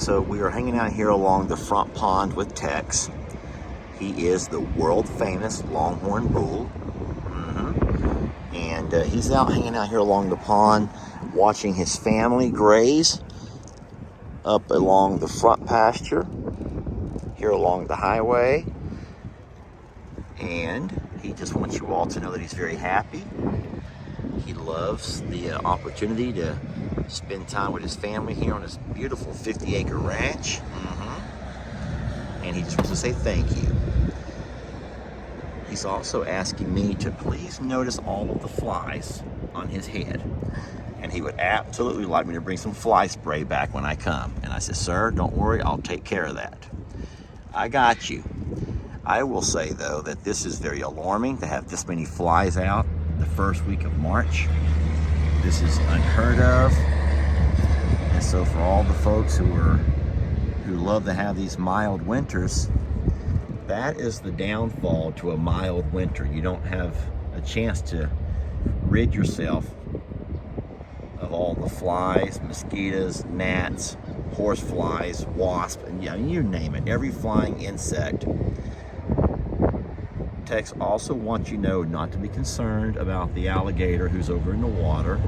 So we are hanging out here along the front pond with Tex. He is the world famous longhorn bull. And he's out hanging out here along the pond, watching his family graze up along the front pasture, here along the highway. And he just wants you all to know that he's very happy. He loves the opportunity to spend time with his family here on this beautiful 50-acre ranch. And he just wants to say thank you. He's also asking me to please notice all of the flies on his head. And he would absolutely like me to bring some fly spray back when I come. And I said, sir, don't worry, I'll take care of that. I got you. I will say, though, that this is very alarming to have this many flies out the first week of March. This is unheard of. And so for all the folks who love to have these mild winters, that is the downfall to a mild winter. You don't have a chance to rid yourself of all the flies, mosquitoes, gnats, horse flies, wasps, and yeah, you name it, every flying insect. Tex also wants you to know not to be concerned about the alligator who's over in the water.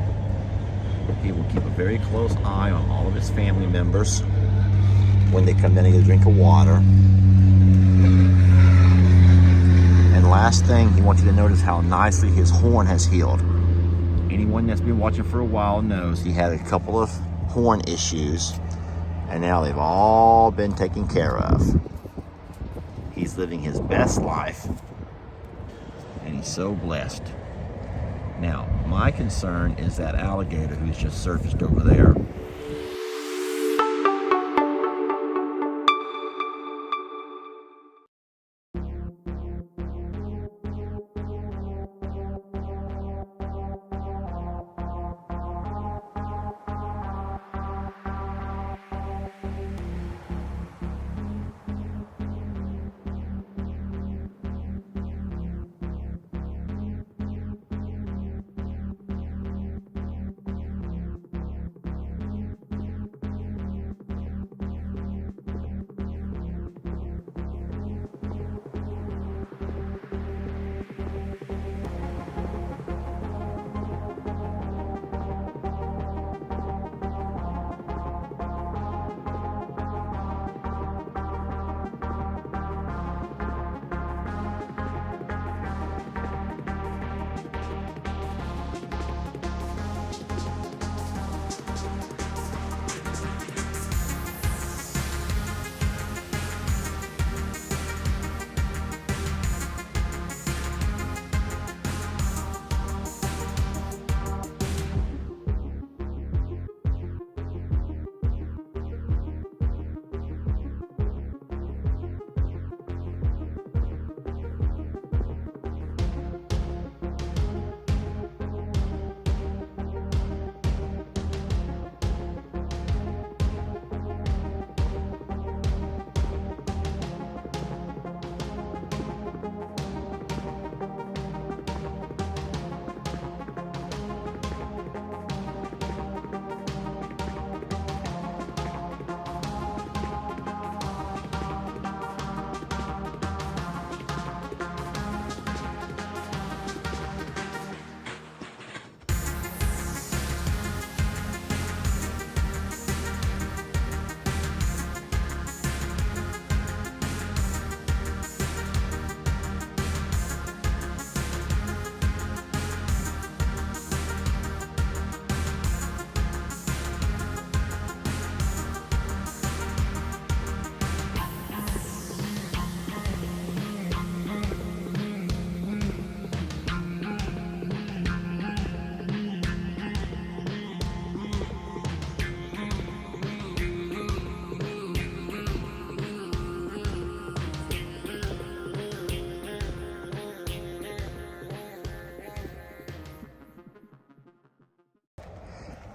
He will keep a very close eye on all of his family members when they come in to get a drink of water. And last thing, he wants you to notice how nicely his horn has healed. Anyone that's been watching for a while knows he had a couple of horn issues, and now they've all been taken care of. He's living his best life, and he's so blessed. Now, my concern is that alligator who's just surfaced over there.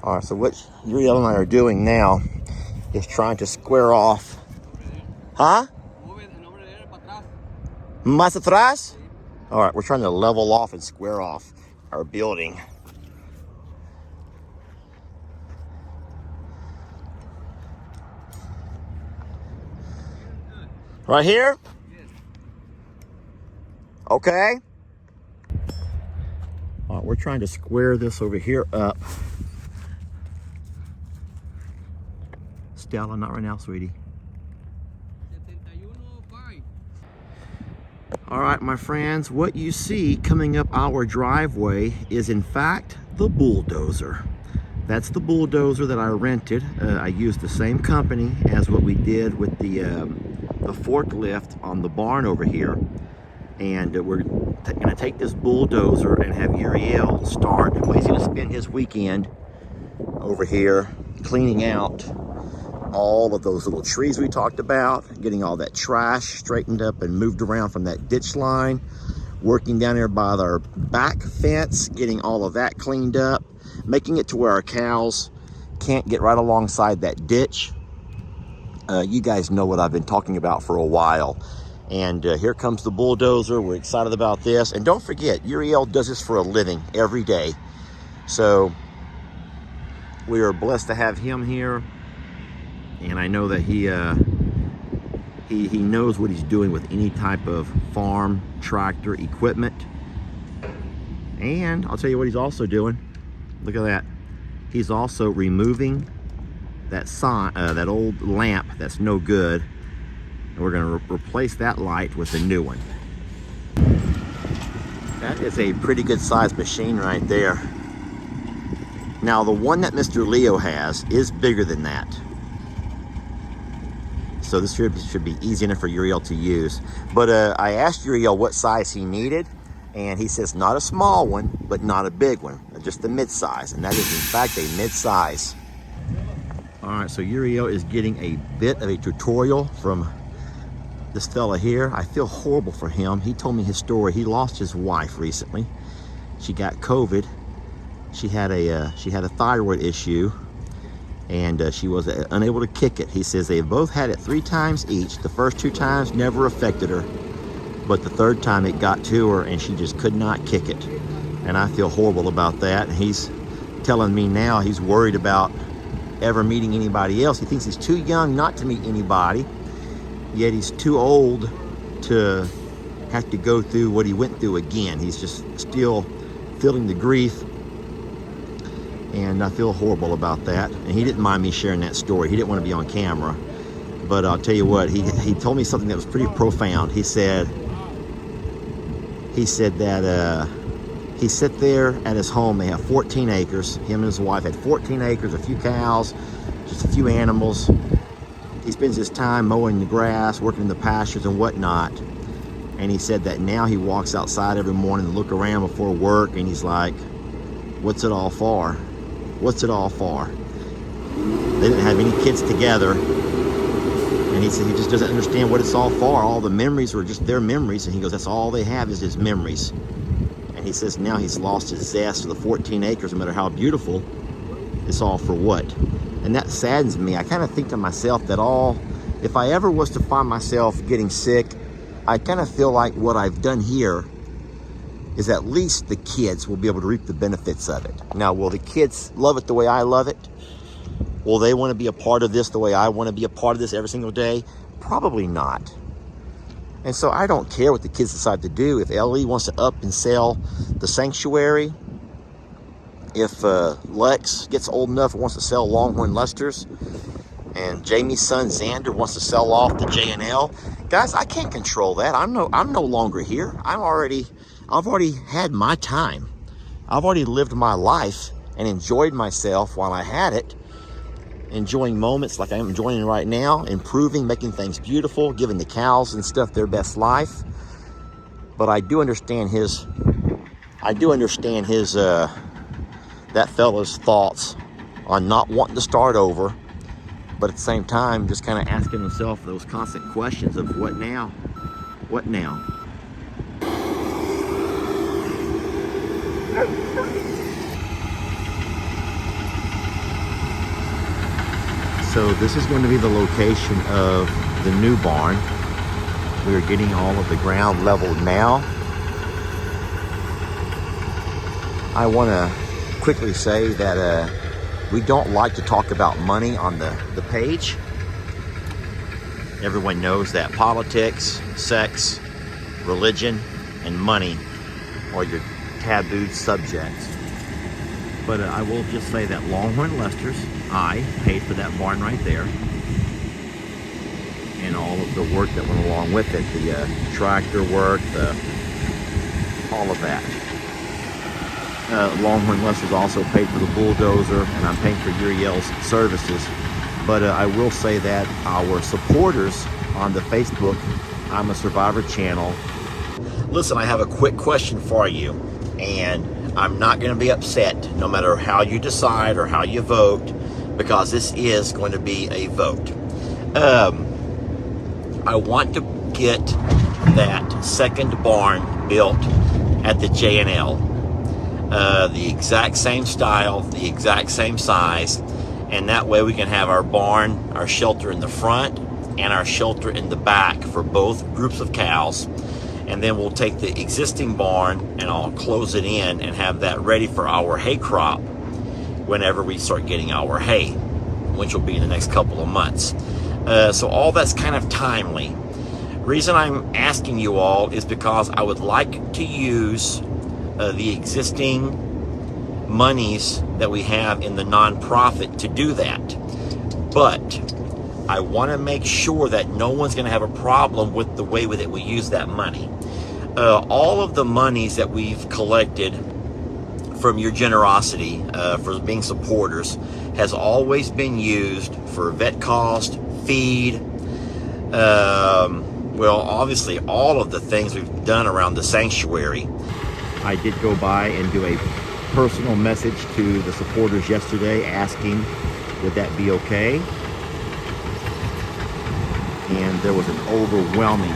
All right, so what Uriel and I are doing now is trying to square off. Huh? Más atrás? All right, we're trying to level off and square off our building. Right here? Okay. All right, we're trying to square this over here up. Stella, not right now, sweetie. All right, my friends, what you see coming up our driveway is in fact the Bulldozer. That's the Bulldozer that I rented. I used the same company as what we did with the forklift on the barn over here. And we're gonna take this Bulldozer and have Uriel start. Well, he's gonna spend his weekend over here cleaning out all of those little trees we talked about, getting all that trash straightened up and moved around from that ditch line, working down there by our back fence, getting all of that cleaned up, making it to where our cows can't get right alongside that ditch. You guys know what I've been talking about for a while. And here comes the Bulldozer. We're excited about this. And don't forget, Uriel does this for a living every day. So we are blessed to have him here. And I know that he knows what he's doing with any type of farm tractor equipment. And I'll tell you what he's also doing. Look at that. He's also removing that sign, that old lamp that's no good. And we're going to replace that light with a new one. That is a pretty good sized machine right there. Now the one that Mr. Leo has is bigger than that. So this should be easy enough for Uriel to use. But I asked Uriel what size he needed, and he says not a small one, but not a big one, just a mid-size. And that is in fact a mid-size. All right, so Uriel is getting a bit of a tutorial from this fella here. I feel horrible for him. He told me his story. He lost his wife recently. She got COVID. She had a thyroid issue, and she was unable to kick it. He says they both had it 3 times each. The first 2 times never affected her, but the 3rd time it got to her and she just could not kick it. And I feel horrible about that. And he's telling me now he's worried about ever meeting anybody else. He thinks he's too young not to meet anybody, yet he's too old to have to go through what he went through again. He's just still feeling the grief, and I feel horrible about that. And he didn't mind me sharing that story. He didn't want to be on camera, but I'll tell you what, he told me something that was pretty profound. He said that he sat there at his home. They have 14 acres. Him and his wife had 14 acres, a few cows, just a few animals. He spends his time mowing the grass, working in the pastures and whatnot. And he said that now he walks outside every morning and look around before work, and he's like, what's it all for? What's it all for? They didn't have any kids together. And he said he just doesn't understand what it's all for. All the memories were just their memories. And he goes, that's all they have is his memories. And he says now he's lost his zest for the 14 acres, no matter how beautiful. It's all for what? And that saddens me. I kind of think to myself that if I ever was to find myself getting sick, I kind of feel like what I've done here is at least the kids will be able to reap the benefits of it. Now, will the kids love it the way I love it? Will they want to be a part of this the way I want to be a part of this every single day? Probably not. And so I don't care what the kids decide to do. If Ellie wants to up and sell the sanctuary, if Lex gets old enough and wants to sell Longhorn Lusters, and Jamie's son Xander wants to sell off the J&L, guys, I can't control that. I'm no longer here. I've already had my time. I've already lived my life and enjoyed myself while I had it, enjoying moments like I'm enjoying right now, improving, making things beautiful, giving the cows and stuff their best life. But I do understand his that fella's thoughts on not wanting to start over, but at the same time just kind of asking himself those constant questions of what now? What now? So this is going to be the location of the new barn. We are getting all of the ground leveled now. I want to quickly say that we don't like to talk about money on the page. Everyone knows that politics, sex, religion, and money are your tabooed subjects. But I will just say that Longhorn Lester's, I paid for that barn right there. And all of the work that went along with it, the tractor work, all of that. Longhorn Lester's also paid for the Bulldozer, and I'm paying for Uriel's services. But I will say that our supporters on the Facebook I'm a Survivor channel. Listen, I have a quick question for you, and I'm not going to be upset no matter how you decide or how you vote, because this is going to be a vote. I want to get that second barn built at the J&L. The exact same style, the exact same size, and that way we can have our barn, our shelter in the front and our shelter in the back for both groups of cows. And then we'll take the existing barn and I'll close it in and have that ready for our hay crop whenever we start getting our hay, which will be in the next couple of months. So all that's kind of timely. Reason I'm asking you all is because I would like to use the existing monies that we have in the nonprofit to do that. But I want to make sure that no one's going to have a problem with the way that we use that money. All of the monies that we've collected from your generosity, for being supporters, has always been used for vet cost, feed, well, obviously all of the things we've done around the sanctuary. I did go by and do a personal message to the supporters yesterday asking would that be okay, and there was an overwhelming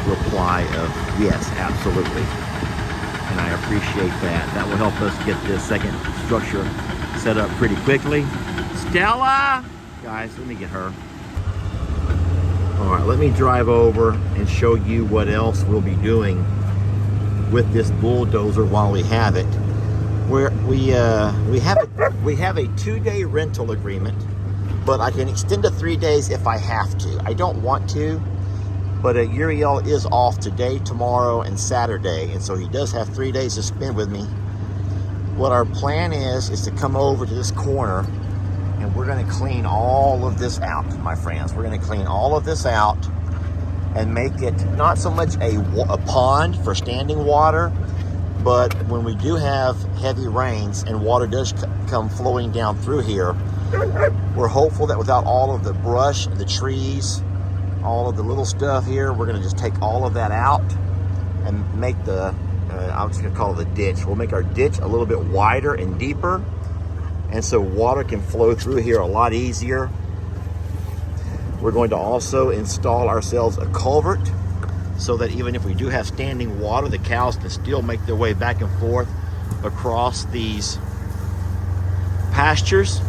reply of yes, absolutely. And I appreciate that. That will help us get this second structure set up pretty quickly. Stella! Guys, let me get her. All right, let me drive over and show you what else we'll be doing with this bulldozer while we have it. We have a 2-day rental agreement, but I can extend to 3 days if I have to. I don't want to, but Uriel is off today, tomorrow, and Saturday, and so he does have 3 days to spend with me. What our plan is to come over to this corner, and we're going to clean all of this out, my friends. We're going to clean all of this out and make it not so much a pond for standing water, but when we do have heavy rains and water does come flowing down through here, we're hopeful that without all of the brush, the trees, all of the little stuff here, we're going to just take all of that out and make the, I'm just going to call it the ditch. We'll make our ditch a little bit wider and deeper, and so water can flow through here a lot easier. We're going to also install ourselves a culvert so that even if we do have standing water, the cows can still make their way back and forth across these pastures.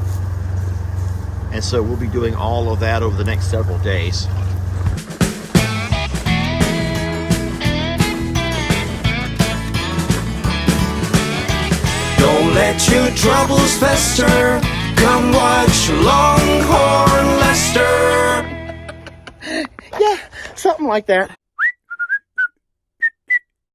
And so we'll be doing all of that over the next several days. Don't let your troubles fester. Come watch Longhorn Lester. Yeah, something like that.